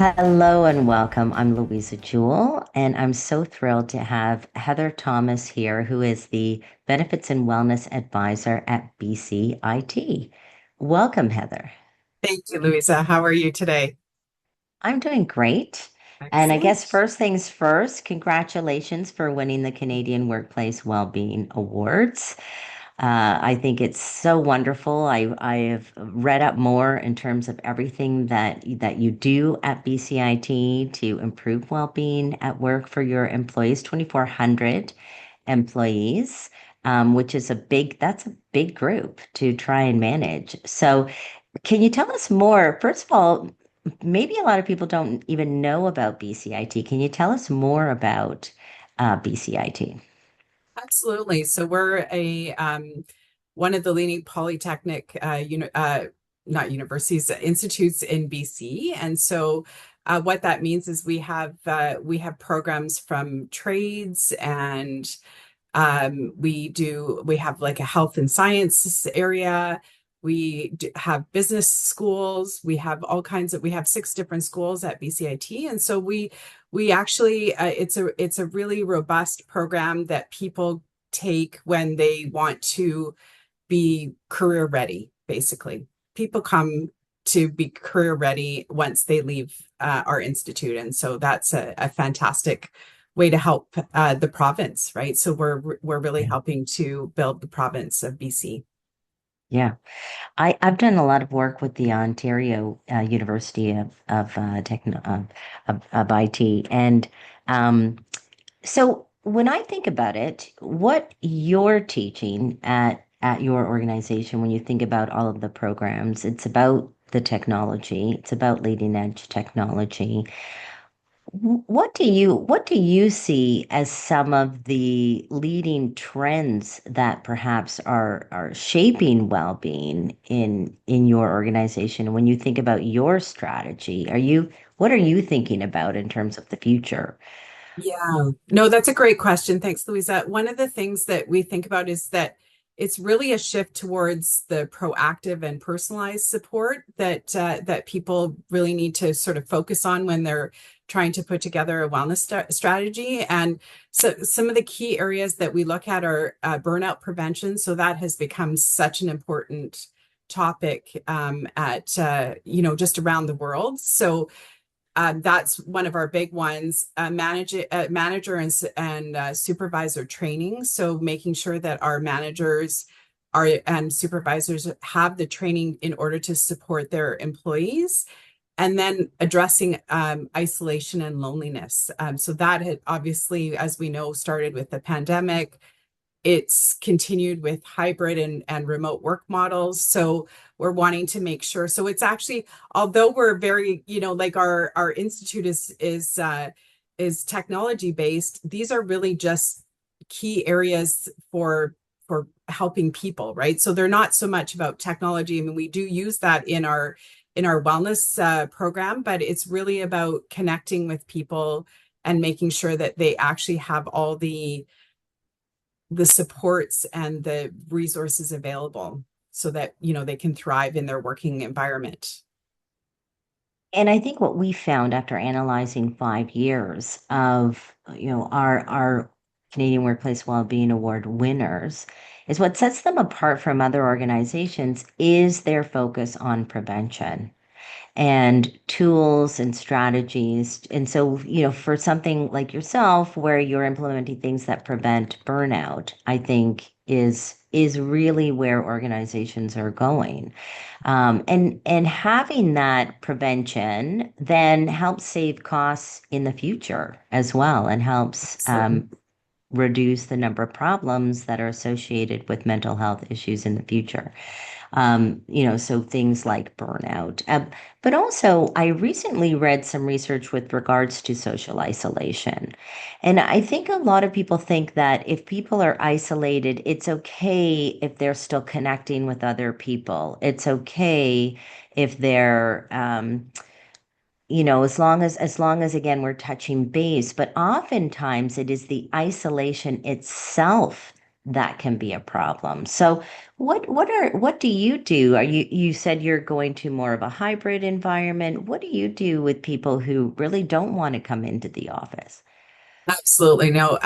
Hello and welcome. I'm Louisa Jewell, and I'm so thrilled to have Heather Thomas here, who is the Benefits and Wellness Advisor at BCIT. Welcome, Heather. Thank you, Louisa. How are you today? I'm doing great. And I guess Excellent. first things first, congratulations for winning the Canadian Workplace Wellbeing Awards. I think it's so wonderful. I have read up more in terms of everything that you do at BCIT to improve well-being at work for your employees, 2,400 employees, which is that's a big group to try and manage. So can you tell us more? First of all, maybe a lot of people don't even know about BCIT. Can you tell us more about BCIT? Absolutely. So we're a one of the leading polytechnic not universities, institutes in BC. And so what that means is we have programs from trades and we have like a health and science area. Have business schools. We have six different schools at BCIT. And so we actually, it's a really robust program that people take when they want to be career ready, basically. People come to be career ready once they leave our institute. And so that's a fantastic way to help the province, right? So we're really Yeah. helping to build the province of BC. Yeah. I've done a lot of work with the Ontario University of IT, and um, so when I think about it, what you're teaching at your organization, when you think about all of the programs, it's about the technology, it's about leading edge technology. What do you see as some of the leading trends that perhaps are shaping well-being in your organization? When you think about your strategy, what are you thinking about in terms of the future? Yeah, no, that's a great question. Thanks, Louisa. One of the things that we think about is that it's really a shift towards the proactive and personalized support that people really need to sort of focus on when they're trying to put together a wellness strategy. And so some of the key areas that we look at are burnout prevention. So that has become such an important topic at just around the world. So that's one of our big ones. Manager and supervisor training. So making sure that our managers are and supervisors have the training in order to support their employees. And then addressing isolation and loneliness. So that had obviously, as we know, started with the pandemic. It's continued with hybrid and remote work models. So we're wanting to make sure. So it's actually, although we're very, like our institute is technology based, these are really just key areas for helping people, right? So they're not so much about technology. I mean, we do use that in our wellness program, but it's really about connecting with people and making sure that they actually have all the supports and the resources available so that they can thrive in their working environment. And I think what we found after analyzing 5 years of, our Canadian Workplace Wellbeing Award winners is what sets them apart from other organizations is their focus on prevention and tools and strategies. And so, for something like yourself, where you're implementing things that prevent burnout, I think is really where organizations are going. And having that prevention then helps save costs in the future as well, and helps Absolutely. reduce the number of problems that are associated with mental health issues in the future. So things like burnout. But also, I recently read some research with regards to social isolation. And I think a lot of people think that if people are isolated, it's okay if they're still connecting with other people. It's okay if they're, as long as again we're touching base, but oftentimes it is the isolation itself that can be a problem. So what do you do? Are you said you're going to more of a hybrid environment. What do you do with people who really don't want to come into the office? Absolutely. No.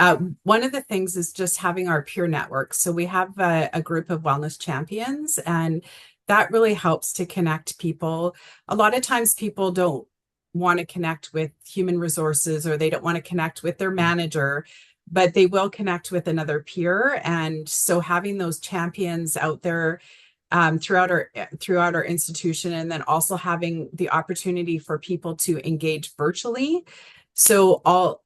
One of the things is just having our peer network. So we have a group of wellness champions, and that really helps to connect people. A lot of times people don't want to connect with human resources, or they don't want to connect with their manager, but they will connect with another peer. And so having those champions out there throughout our institution, and then also having the opportunity for people to engage virtually. So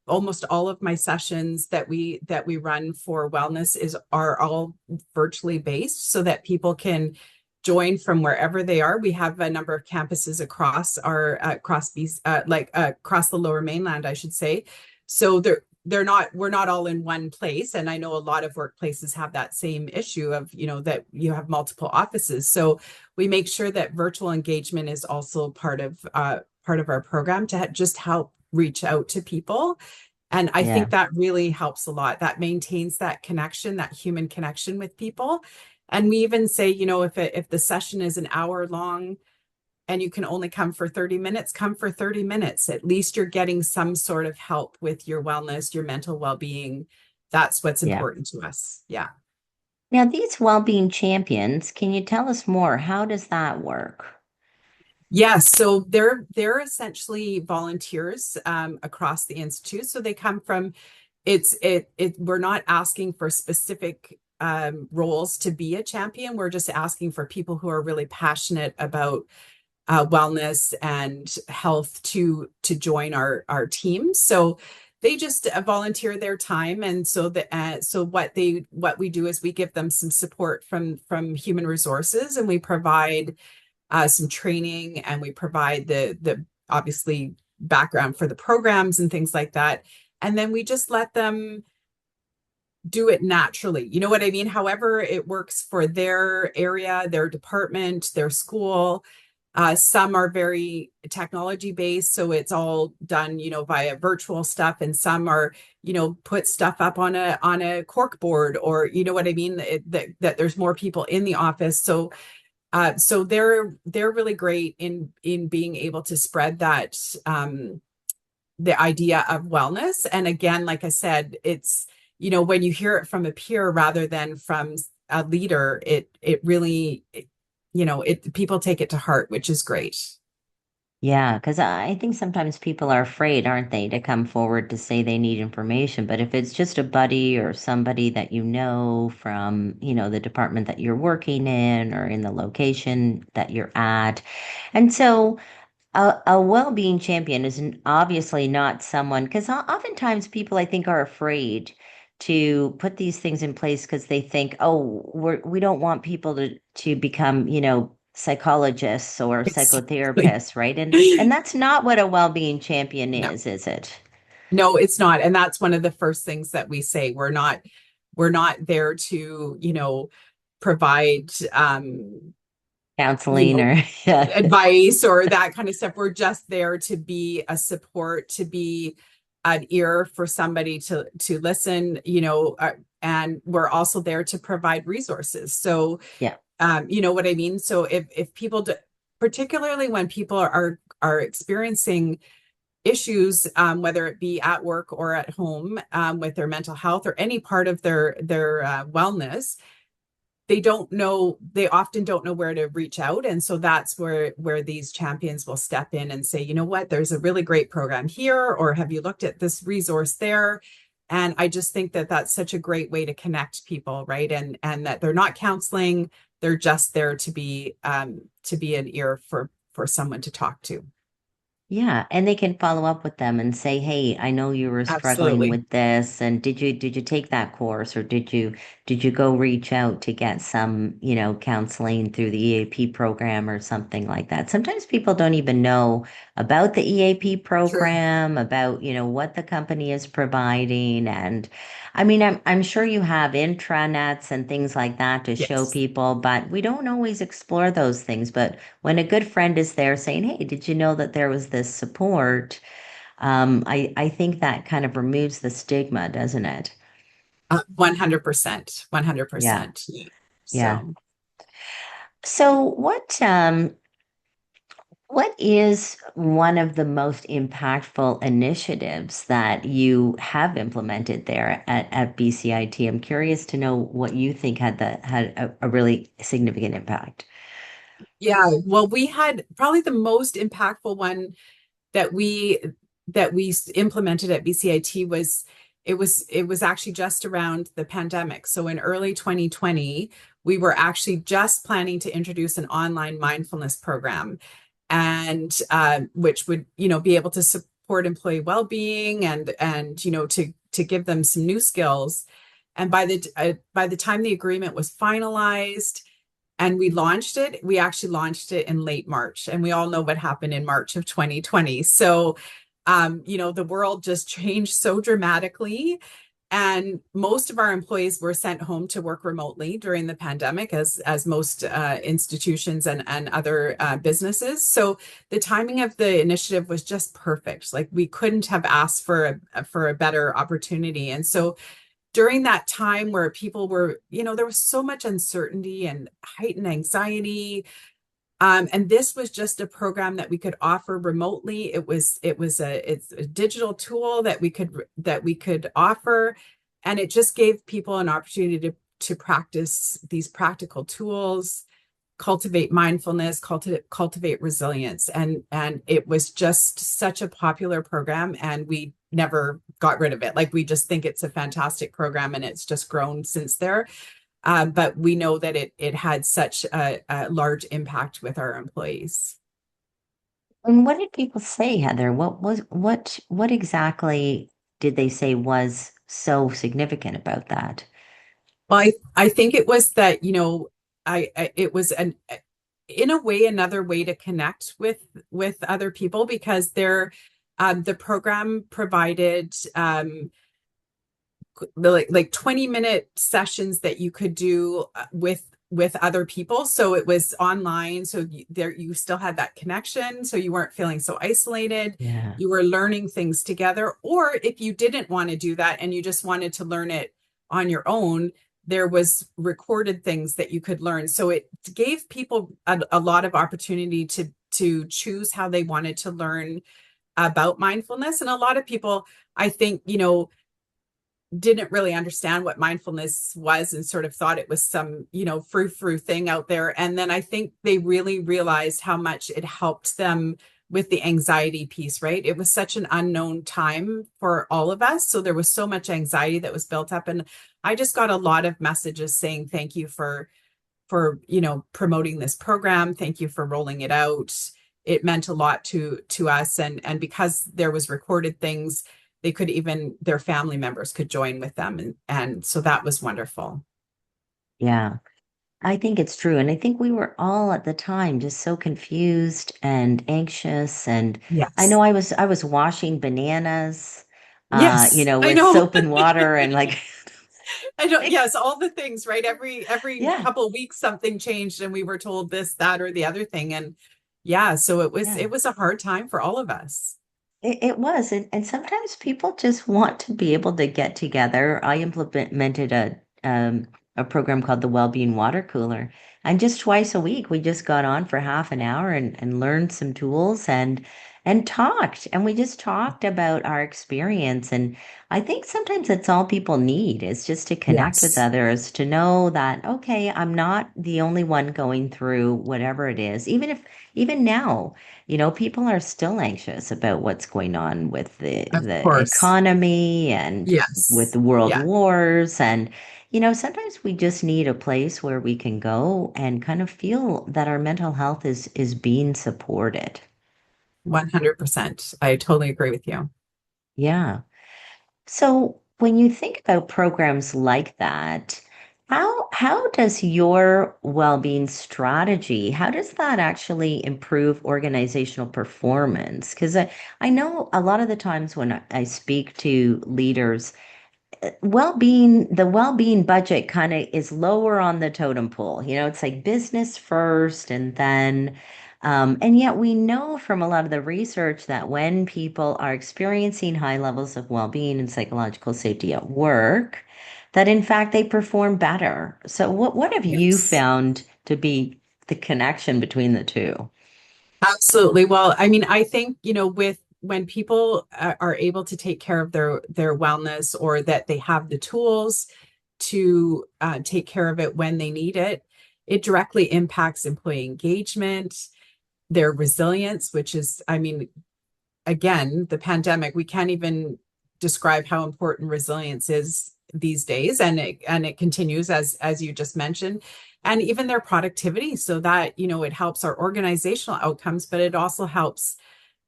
almost all of my sessions that we run for wellness is are all virtually based, so that people can join from wherever they are. We have a number of campuses across our across the Lower Mainland, I should say. So they're not we're not all in one place, and I know a lot of workplaces have that same issue of, that you have multiple offices. So we make sure that virtual engagement is also part of our program to just help reach out to people. And I think Yeah, that really helps a lot. That maintains that connection, that human connection with people. And we even say, if the session is an hour long and you can only come for 30 minutes, come for 30 minutes. At least you're getting some sort of help with your wellness, your mental well-being. That's what's yeah. important to us. Yeah. Now, these well-being champions, can you tell us more? How does that work? Yes, so they're essentially volunteers across the institute. So they come from we're not asking for specific roles to be a champion. We're just asking for people who are really passionate about wellness and health to join our team. So they just volunteer their time, and so what we do is we give them some support from human resources, and we provide some training, and we provide the obviously background for the programs and things like that. And then we just let them do it naturally. You know what I mean? However, it works for their area, their department, their school. Some are very technology based, so it's all done, via virtual stuff, and some are, put stuff up on a cork board, or you know what I mean, that there's more people in the office. So they're really great in being able to spread that the idea of wellness. And again, like I said, it's when you hear it from a peer rather than from a leader, it really people take it to heart, which is great. Yeah, because I think sometimes people are afraid, aren't they, to come forward to say they need information. But if it's just a buddy or somebody that you know from, the department that you're working in or in the location that you're at. And so a well-being champion is obviously not someone, because oftentimes people I think are afraid to put these things in place because they think, oh, we don't want people to become, psychologists or Exactly. psychotherapists, right? And that's not what a well-being champion No, is it? no, it's not. And that's one of the first things that we say. We're not there to, provide you Counseling know or yeah, advice or that kind of stuff. We're just there to be a support, to be an ear for somebody to listen, and we're also there to provide resources. So, yeah, you know what I mean? So if people do, particularly when people are experiencing issues, whether it be at work or at home, with their mental health or any part of their wellness, they often don't know where to reach out. And so that's where these champions will step in and say, you know what, there's a really great program here, or have you looked at this resource there? And I just think that that's such a great way to connect people, right? And that they're not counseling, they're just there to be an ear for someone to talk to. yeah, and they can follow up with them and say, "Hey, I know you were struggling Absolutely. with this, and did you take that course, or did you go reach out to get some, counseling through the EAP program or something like that?" Sometimes people don't even know about the EAP True. program, about, what the company is providing, and I mean, I'm sure you have intranets and things like that to show Yes. people, but we don't always explore those things. But when a good friend is there saying, "Hey, did you know that there was this support?" I think that kind of removes the stigma, doesn't it? 100%, Yeah, 100%. yeah. So, So what is one of the most impactful initiatives that you have implemented there at BCIT? I'm curious to know what you think had a really significant impact. yeah, well, we had probably the most impactful one that we implemented at BCIT was it was actually just around the pandemic. So in early 2020, we were actually just planning to introduce an online mindfulness program, and which would be able to support employee well-being and to give them some new skills. And by the time the agreement was finalized and we actually launched it in late March, and we all know what happened in March of 2020. So the world just changed so dramatically, and most of our employees were sent home to work remotely during the pandemic, as most institutions and other businesses. So the timing of the initiative was just perfect. Like, we couldn't have asked for a better opportunity. And so during that time where people were, there was so much uncertainty and heightened anxiety. And this was just a program that we could offer remotely. It's a digital tool that we could offer, and it just gave people an opportunity to practice these practical tools, cultivate mindfulness, cultivate resilience. And it was just such a popular program, and we never got rid of it. Like, we just think it's a fantastic program, and it's just grown since there. But we know that it had such a large impact with our employees. And what did people say, Heather? What exactly did they say was so significant about that? Well, I think it was that, it was an in a way another way to connect with other people, because the program provided like 20-minute sessions that you could do with other people. So it was online, so you still had that connection, so you weren't feeling so isolated. Yeah. You were learning things together. Or if you didn't want to do that and you just wanted to learn it on your own, there was recorded things that you could learn. So it gave people a lot of opportunity to choose how they wanted to learn about mindfulness. And a lot of people, I think, didn't really understand what mindfulness was, and sort of thought it was some, frou-frou thing out there. And then I think they really realized how much it helped them with the anxiety piece, right? It was such an unknown time for all of us. So there was so much anxiety that was built up. And I just got a lot of messages saying, thank you for promoting this program. Thank you for rolling it out. It meant a lot to us. And because there was recorded things, they could even their family members could join with them, and so that was wonderful. Yeah. I think it's true. And I think we were all at the time just so confused and anxious. And I Yes. know I was washing bananas, Yes, I with know. soap and water and like, I don't, yes, all the things, right? Every yeah, couple of weeks something changed, and we were told this, that, or the other thing. And yeah, so it yeah. was a hard time for all of us. It was, and sometimes people just want to be able to get together. I implemented a program called the Wellbeing Water Cooler, and just twice a week we just got on for half an hour and learned some tools and talked, and we just talked about our experience. And I think sometimes that's all people need is just to connect with Yes, others, to know that okay, I'm not the only one going through whatever it is, even now. People are still anxious about what's going on with of the course. economy and with Yes. the world Yeah, wars. And, sometimes we just need a place where we can go and kind of feel that our mental health is being supported. 100%. I totally agree with you. Yeah. So when you think about programs like that, how does your well-being strategy, how does that actually improve organizational performance? Because I know a lot of the times when I speak to leaders, the well-being budget kind of is lower on the totem pole. It's like business first and then and yet we know from a lot of the research that when people are experiencing high levels of well-being and psychological safety at work, that in fact they perform better. So what have you Yes. found to be the connection between the two? Absolutely. Well, I mean, I think, with when people are able to take care of their wellness, or that they have the tools to take care of it when they need it, it directly impacts employee engagement, their resilience, which is, I mean, again, the pandemic, we can't even describe how important resilience is these days, and it continues, as you just mentioned, and even their productivity, so that it helps our organizational outcomes, but it also helps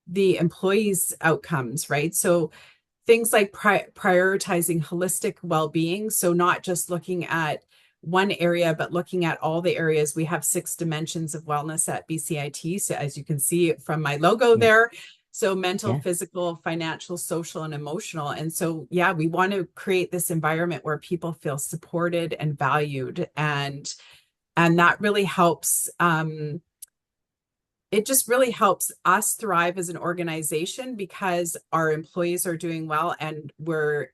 the employees' outcomes, right? So things like prioritizing holistic well-being, so not just looking at one area, but looking at all the areas. We have 6 dimensions of wellness at BCIT, so as you can see from my logo Yeah, there, so mental, yeah. physical, financial, social, and emotional. And so, yeah, we want to create this environment where people feel supported and valued, and that really helps. It just really helps us thrive as an organization, because our employees are doing well, and we're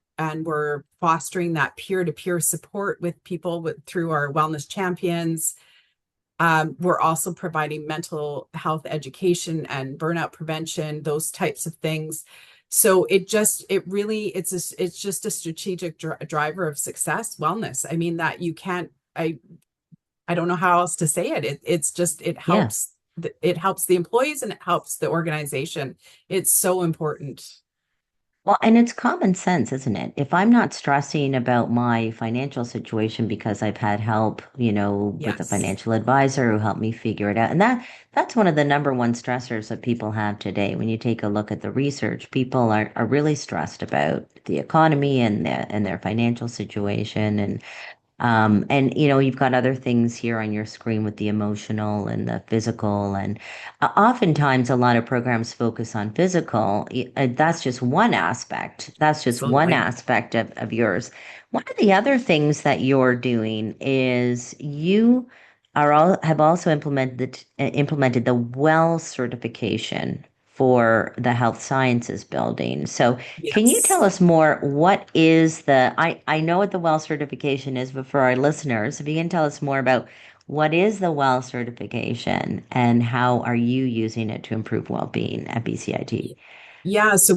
fostering that peer-to-peer support with people through our wellness champions. We're also providing mental health education and burnout prevention, those types of things. So it's just a strategic driver of success, wellness. I mean, that you can't, I don't know how else to say it. It's just, Yeah. it helps the employees, and it helps the organization. It's so important. Well, and it's common sense, isn't it? If I'm not stressing about my financial situation because I've had help, with a Yes. financial advisor who helped me figure it out. And that's one of the number one stressors that people have today. When you take a look at the research, people are really stressed about the economy and their financial situation. And you've got other things here on your screen with the emotional and the physical, and oftentimes a lot of programs focus on physical. That's just one aspect. That's just one Absolutely. aspect of yours. One of the other things that you're doing is you have also implemented the WELL certification for the health sciences building. So can you tell Yes. us more? What is I know what the WELL certification is, but for our listeners, if you can tell us more about what is the WELL certification and how are you using it to improve well-being at BCIT? Yeah, so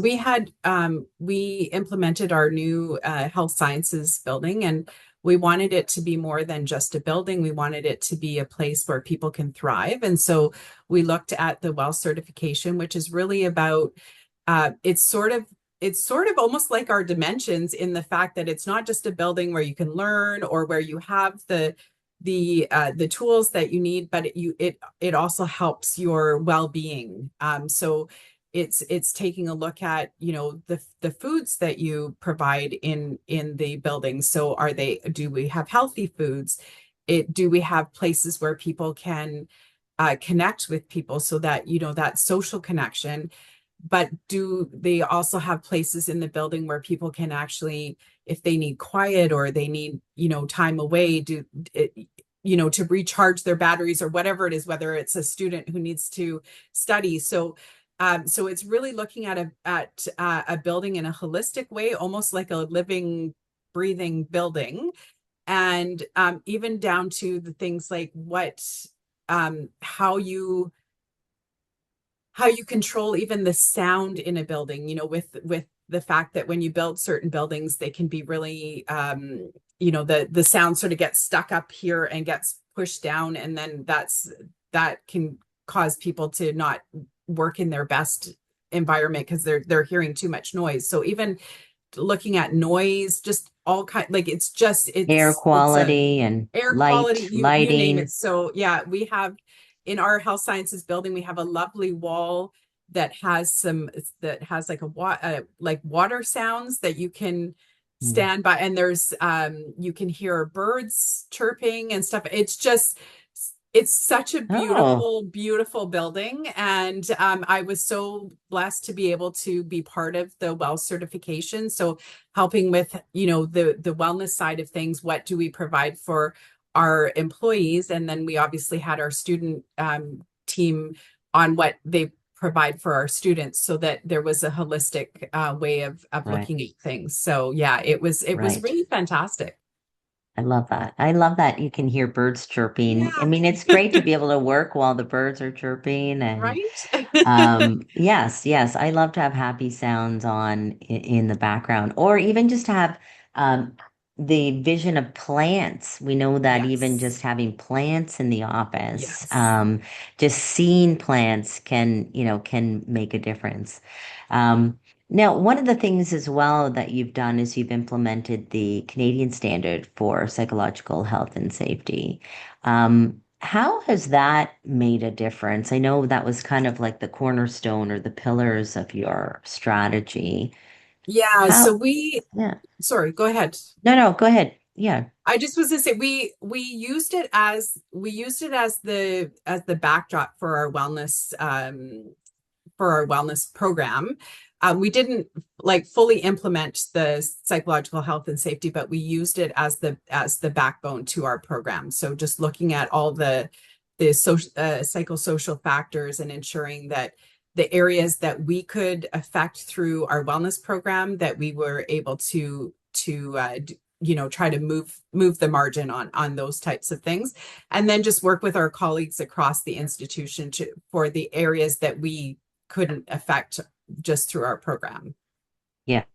we implemented our new health sciences building, and we wanted it to be more than just a building. We wanted it to be a place where people can thrive. And so we looked at the WELL certification, which is really about it's sort of almost like our dimensions, in the fact that it's not just a building where you can learn, or where you have the tools that you need, but it also helps your well-being. So it's taking a look at the foods that you provide in the building. So do we have healthy foods? Do we have places where people can connect with people, so that that social connection? But do they also have places in the building where people can actually, if they need quiet, or they need time away, do it, to recharge their batteries, or whatever it is, whether it's a student who needs to study. So it's really looking at a building in a holistic way, almost like a living, breathing building, and even down to the things like how you control even the sound in a building. With the fact that when you build certain buildings, they can be really, the sound sort of gets stuck up here and gets pushed down, and then that can cause people to not work in their best environment, because they're hearing too much noise. So even looking at noise, just all kind, like it's just Air it's a quality and air quality, light, you name it. lighting. So yeah, we have in our health sciences building, we have a lovely wall that has like like water sounds that you can Hmm. stand by, and there's you can hear birds chirping and stuff. It's such a Oh, beautiful, beautiful building. And I was so blessed to be able to be part of the WELL certification. So helping with, the wellness side of things, what do we provide for our employees? And then we obviously had our student team on what they provide for our students, so that there was a holistic way of right, looking at things. So yeah, it was right. really fantastic. I love that. I love that you can hear birds chirping. I Yeah, mean, it's great to be able to work while the birds are chirping. And right? yes, yes, I love to have happy sounds on in the background, or even just to have um, the vision of plants. We know that even just Yes. having plants in the office, Yes. just seeing plants can, can make a difference. Um, Now, one of the things as well that you've done is you've implemented the Canadian standard for psychological health and safety. How has that made a difference? I know that was kind of like the cornerstone or the pillars of your strategy. Yeah, so How, yeah. sorry, go ahead. No, no, go ahead. Yeah. I just was gonna say we used it as the backdrop for our wellness program. We didn't like fully implement the psychological health and safety, but we used it as the backbone to our program. So just looking at all the social psychosocial factors and ensuring that the areas that we could affect through our wellness program that we were able to try to move the margin on those types of things, and then just work with our colleagues across the institution for the areas that we couldn't affect just through our program. Yeah.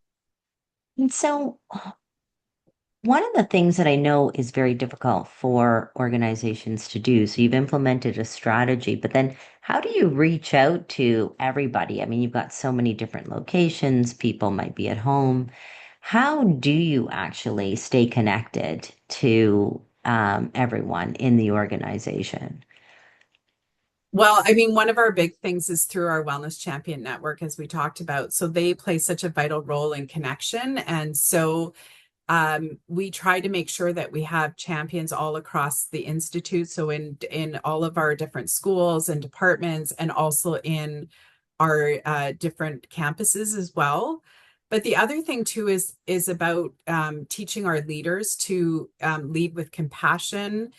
And so one of the things that I know is very difficult for organizations to do, so you've implemented a strategy, but then how do you reach out to everybody? I mean, you've got so many different locations, people might be at home. How do you actually stay connected to everyone in the organization? Well, I mean, one of our big things is through our Wellness Champion Network, as we talked about. So they play such a vital role in connection. And so we try to make sure that we have champions all across the institute. So in all of our different schools and departments, and also in our different campuses as well. But the other thing too is about teaching our leaders to lead with compassion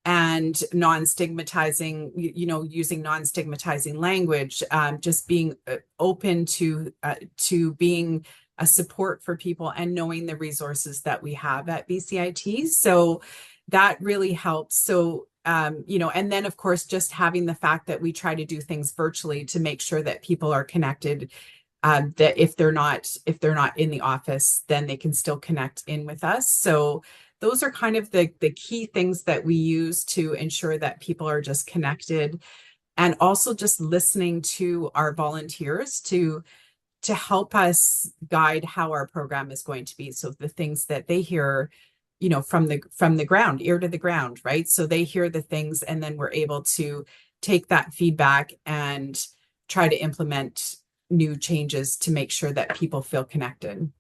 and non-stigmatizing, using non-stigmatizing language, just being open to being a support for people and knowing the resources that we have at BCIT. So that really helps. So and then of course, just having the fact that we try to do things virtually to make sure that people are connected, that if they're not in the office, then they can still connect in with us. So those are kind of the key things that we use to ensure that people are just connected, and also just listening to our volunteers to help us guide how our program is going to be. So the things that they hear, from the ground, ear to the ground, right? So they hear the things, and then we're able to take that feedback and try to implement new changes to make sure that people feel connected.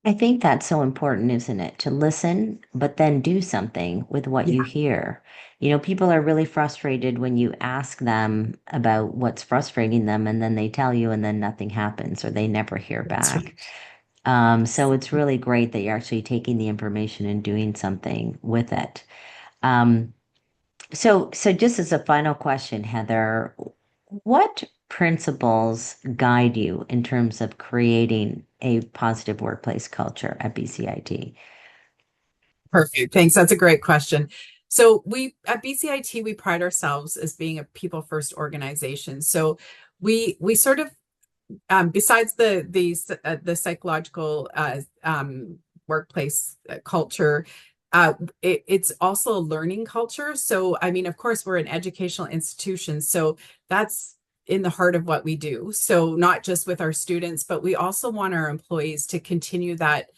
I think that's so important, isn't it? To listen, but then do something with what you Yeah, hear. People are really frustrated when you ask them about what's frustrating them, and then they tell you, and then nothing happens, or they never hear that's back. right. So it's really great that you're actually taking the information and doing something with it. Um, so just as a final question, Heather, what principles guide you in terms of creating a positive workplace culture at BCIT? Perfect. Thanks. That's a great question. So we at BCIT, we pride ourselves as being a people first organization. So we sort of, besides the psychological workplace culture, it's also a learning culture. So I mean, of course, we're an educational institution, so that's in the heart of what we do. So not just with our students, but we also want our employees to continue that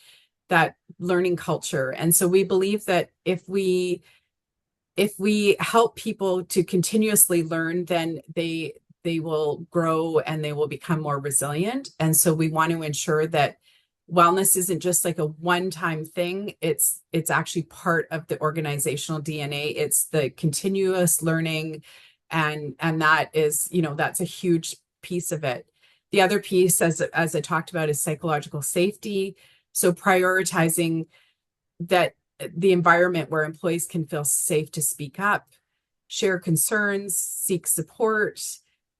learning culture. And so we believe that if we help people to continuously learn, then they will grow and they will become more resilient. And so we want to ensure that wellness isn't just like a one-time thing. It's actually part of the organizational DNA. It's the continuous learning, and that is, that's a huge piece of it. The other piece, as I talked about, is psychological safety. So prioritizing that the environment where employees can feel safe to speak up, share concerns, seek support,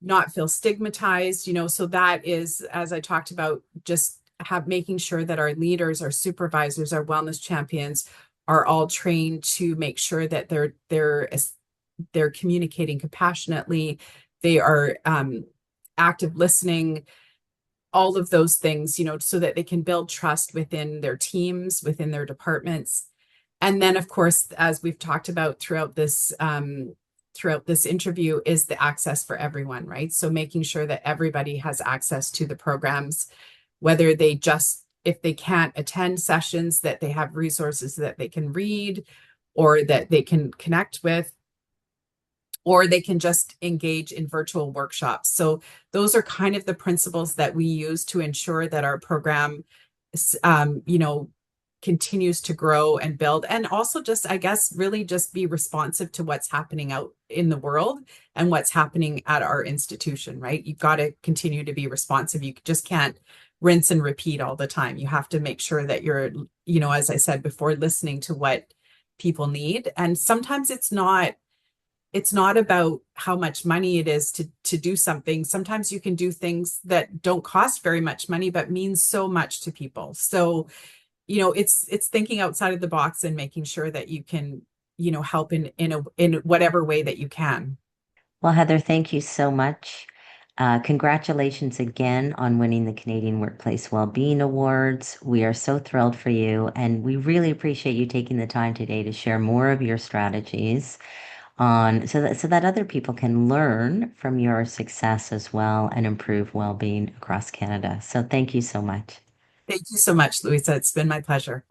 not feel stigmatized. So that is, as I talked about, just making sure that our leaders, our supervisors, our wellness champions are all trained to make sure that they're communicating compassionately, they are active listening, all of those things, so that they can build trust within their teams, within their departments. And then, of course, as we've talked about throughout this interview, is the access for everyone, right? So making sure that everybody has access to the programs, whether they just, if they can't attend sessions, that they have resources that they can read or that they can connect with, or they can just engage in virtual workshops. So those are kind of the principles that we use to ensure that our program, you know, continues to grow and build, and also just, I guess, really just be responsive to what's happening out in the world and what's happening at our institution, right? You've got to continue to be responsive. You just can't rinse and repeat all the time. You have to make sure that you're, as I said before, listening to what people need. And sometimes it's not about how much money it is to do something. Sometimes you can do things that don't cost very much money but mean so much to people. So, it's thinking outside of the box and making sure that you can, help in whatever way that you can. Well, Heather, thank you so much. Congratulations again on winning the Canadian Workplace Wellbeing Awards. We are so thrilled for you, and we really appreciate you taking the time today to share more of your strategies on so that other people can learn from your success as well and improve well-being across Canada. So thank you so much. Thank you so much, Louisa. It's been my pleasure.